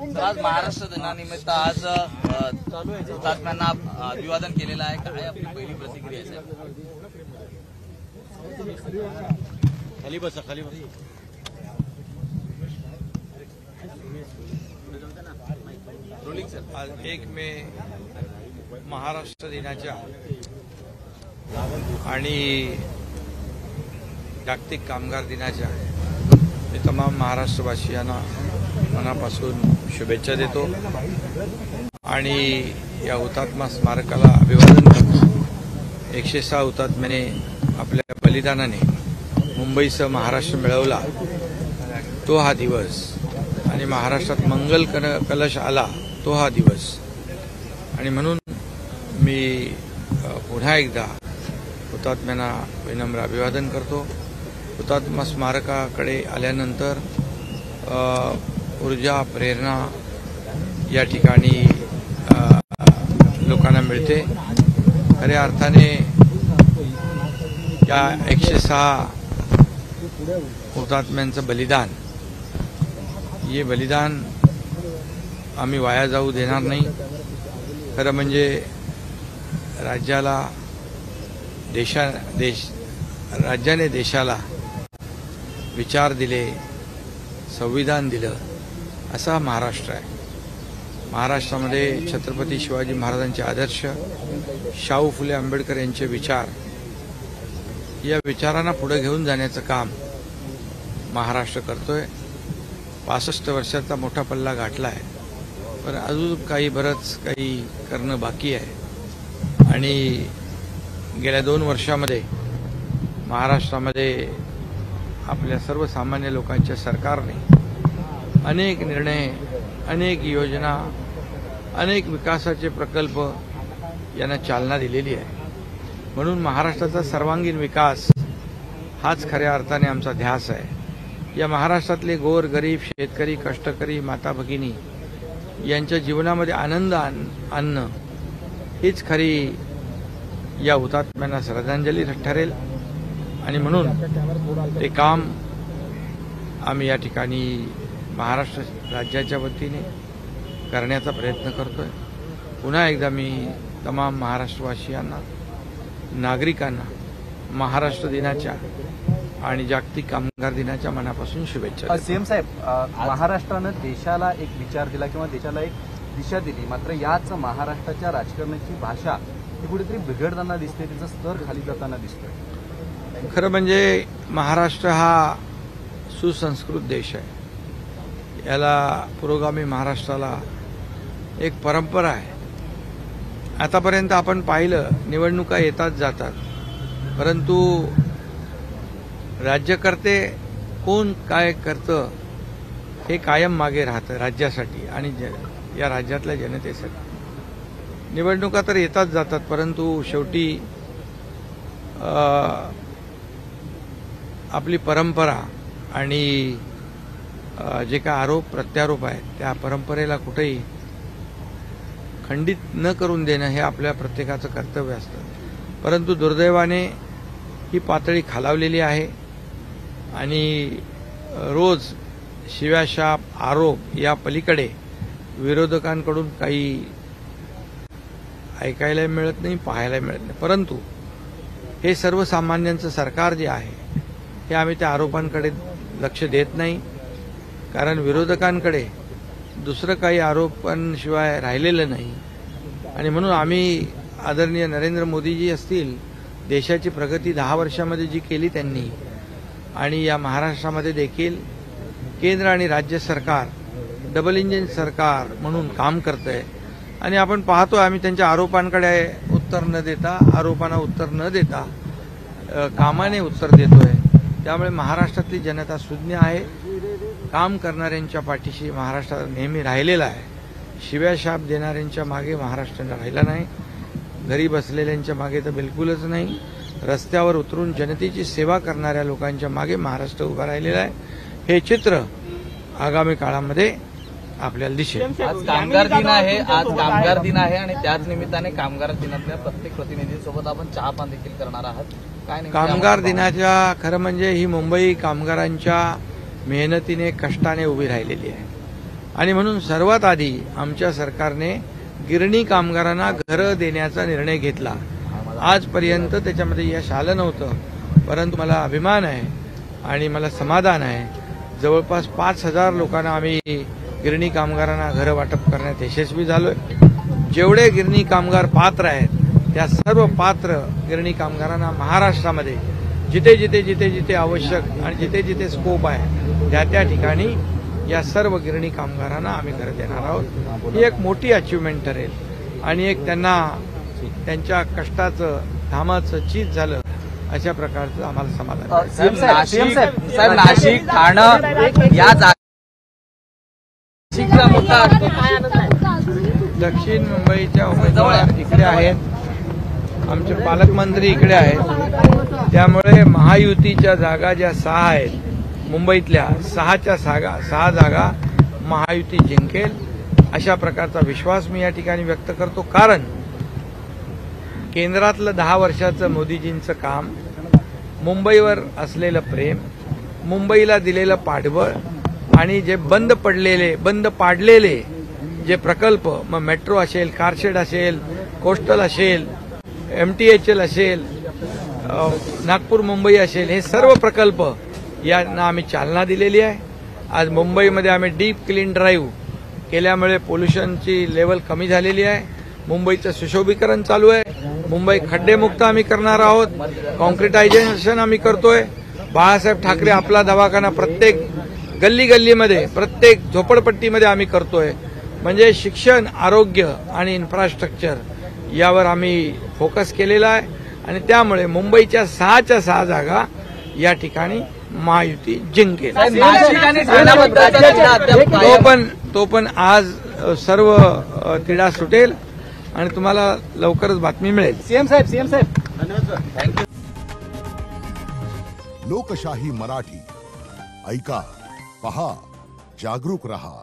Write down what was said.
आज महाराष्ट्र दिनानिमित्त आज हुतात्म्यांना अभिवादन केलेलं आहे. काय आपली पहिली प्रतिक्रिया आहे? खाली बसा, खाली बसा. आज 1 मे महाराष्ट्र दिनाच्या आणि जागतिक कामगार दिनाच्या मी तमाम महाराष्ट्रवासियांना मनापासून शुभेच्छा देतो आणि या हुतात्मा स्मारकाला अभिवादन करतो. 106 हुतात्म्याने आपल्या बलिदानाने मुंबईसह महाराष्ट्र मिळवला तो हा दिवस आणि महाराष्ट्रात मंगल कलश आला तो हा दिवस आणि म्हणून मी पुन्हा एकदा हुतात्म्यांना विनम्र अभिवादन करतो. हुतात्मा स्मारकाकडे आल्यानंतर ऊर्जा प्रेरणा या ठिकाणी लोकांना मिळते. खऱ्या अर्थाने या 106 हुतात्म्यांचं बलिदान हे बलिदान आम्ही वाया जाऊ देणार नाही. खरं म्हणजे राज्याने देशाला विचार दिले, संविधान दिलं, असा महाराष्ट्र आहे. महाराष्ट्रामध्ये छत्रपती शिवाजी महाराजांचे आदर्श, शाहू फुले आंबेडकर यांचे विचार, या विचारांना पुढे घेऊन जाण्याचं काम महाराष्ट्र करतोय. 65 वर्षाचा मोठा पल्ला गाठला आहे, पण अजून बरंच काही करणं बाकी आहे आणि गेल्या 2 वर्षामध्ये महाराष्ट्रामध्ये आपल्या सर्वसामान्य लोकांच्या सरकारने अनेक निर्णय, अनेक योजना, अनेक विकासाचे प्रकल्प यांना चालना दिलेली आहे. म्हणून महाराष्ट्राचा सर्वांगीण विकास हाच खऱ्या अर्थाने आमचा ध्यास आहे. या महाराष्ट्रातले गोर गरीब, शेतकरी, कष्टकरी, माता भगिनी यांच्या जीवनामध्ये आनंद आणणं हीच खरी या हुतात्म्यांना श्रद्धांजली ठरेल आणि म्हणून ते काम आम्ही या ठिकाणी महाराष्ट्र राज्याच्या वतीने करण्याचा प्रयत्न करतोय. पुन्हा एकदा मी तमाम महाराष्ट्रवासियांना, नागरिकांना महाराष्ट्र दिनाच्या आणि जागतिक कामगार दिनाच्या मनापासून शुभेच्छा. सीएम साहेब, महाराष्ट्रानं देशाला एक विचार दिला किंवा देशाला एक दिशा दिली, मात्र याच महाराष्ट्राच्या राजकारणाची भाषा ही कुठेतरी बिघडताना दिसते, तिचा स्तर खाली जाताना दिसतोय. खरं म्हणजे महाराष्ट्र हा सुसंस्कृत देश आहे. याला पुरोगामी महाराष्ट्राला एक परंपरा आहे. आतापर्यंत आपण पाहिलं, निवडणुका येतात जातात, परंतु राज्यकर्ते कोण काय करतं हे कायम मागे राहतं राज्यासाठी आणि या राज्यातल्या जनतेसाठी. निवडणुका तर येतात जातात, परंतु शेवटी आपली परंपरा आणि जे काय आरोप प्रत्यारोप आहेत त्या परंपरेला कुठेही खंडित न करून देणं हे आपल्या प्रत्येकाचं कर्तव्य असतं. परंतु दुर्दैवाने ही पातळी खालावलेली आहे आणि रोज शिव्याशाप, आरोप या पलीकडे विरोधकांकडून काही ऐकायला मिळत नाही, पाहायला मिळत नाही. परंतु हे सर्वसामान्यांचं सरकार जे आहे हे आम्ही त्या आरोपांकडे लक्ष देत नाही, कारण विरोधकांकडे दुसरं काही आरोपांशिवाय राहिलेलं नाही. आणि म्हणून आम्ही आदरणीय नरेंद्र मोदीजी असतील, देशाची प्रगती 10 वर्षामध्ये जी केली त्यांनी, आणि या महाराष्ट्रामध्ये देखील केंद्र आणि राज्य सरकार डबल इंजिन सरकार म्हणून काम करतंय. आणि आपण पाहतो, आम्ही त्यांच्या आरोपांकडे उत्तर न देता, आरोपांना उत्तर न देता कामाने उत्तर देतोय. त्यामुळे महाराष्ट्रातली जनता सुज्ञ आहे. काम करणाऱ्यांच्या पाठीशी महाराष्ट्र नेहमी राहिलेला आहे. शिव्याशाप देणाऱ्यांच्या मागे महाराष्ट्र राहिला नाही, घरी बसलेल्यांच्या मागे तर बिलकुलच नाही. रस्त्यावर उतरून जनतेची सेवा करणाऱ्या लोकांच्या मागे महाराष्ट्र उभा राहिलेला आहे. हे चित्र आगामी काळामध्ये आपल्याला दिसेल. आज कामगार दिन आहे, आणि त्याच निमित्ताने कामगार दिनातल्या प्रत्येक प्रतिनिधींसोबत आपण चहापान देखील करणार आहात. काय कामगार दिनाच्या खरं म्हणजे ही मुंबई कामगारांच्या मेहनतीने, कष्टाने उभी राहिलेली आहे. आणि म्हणून सर्वात आधी आमच्या सरकारने गिरणी कामगारांना घरं देण्याचा निर्णय घेतला. आजपर्यंत त्याच्यामध्ये यश आलं नव्हतं, परंतु मला अभिमान आहे आणि मला समाधान आहे. जवळपास 5,000 लोकांना आम्ही गिरणी कामगारांना घरं वाटप करण्यात यशस्वी झालोय. जेवढे गिरणी कामगार पात्र आहेत त्या सर्व पात्र गिरणी कामगारांना महाराष्ट्रामध्ये जिथे जिथे जिथे जिथे आवश्यक आणि जिथे जिथे स्कोप आहे त्या त्या ठिकाणी या सर्व गिरणी कामगारांना आम्ही घरं देणार आहोत. ही एक मोठी अचिव्हमेंट ठरेल आणि एक त्यांना त्यांच्या कष्टाचं घामाचं चीज झालं अशा प्रकारचं आम्हाला समाधान आहे. साहेब नाशिक ठाणं या नाशिकचा मुद्दा असतो. दक्षिण मुंबईच्या उमेदवार इकडे आहेत, आमचे पालकमंत्री इकडे आहेत. त्यामुळे महायुतीच्या जागा ज्या 6 आहेत मुंबईतल्या 6च्या 6 जागा महायुती जिंकेल अशा प्रकारचा विश्वास मी या ठिकाणी व्यक्त करतो. कारण केंद्रातलं 10 वर्षाचं मोदीजींचं काम, मुंबईवर असलेलं प्रेम, मुंबईला दिलेलं पाठबळ आणि जे बंद पाडलेले जे प्रकल्प, मग मेट्रो असेल, कारशेड असेल, कोस्टल असेल, MTHL असेल, नागपूर मुंबई असेल, हे सर्व प्रकल्प यांना आम्ही चालना दिलेली आहे. आज मुंबईमध्ये आम्ही डीप क्लीन ड्राईव्ह केल्यामुळे पोल्युशनची लेवल कमी झालेली आहे. मुंबईचं सुशोभीकरण चालू आहे. मुंबई खड्डेमुक्त आम्ही करणार आहोत. कॉन्क्रिटायझेशन आम्ही करतोय. बाळासाहेब ठाकरे आपला दवाखाना प्रत्येक गल्ली गल्लीमध्ये, प्रत्येक झोपडपट्टीमध्ये आम्ही करतोय. म्हणजे शिक्षण, आरोग्य आणि इन्फ्रास्ट्रक्चर यावर आम्ही फोकस केलेला आहे आणि त्यामुळे मुंबईच्या 6च्या 6 जागा या ठिकाणी महायुती जिंकेल. तो पण आज सर्व तिढा सुटेल आणि तुम्हाला लवकरच बातमी मिळेल. सीएम साहेब थँक्यू. लोकशाही मराठी ऐका, पहा, जागरूक रहा.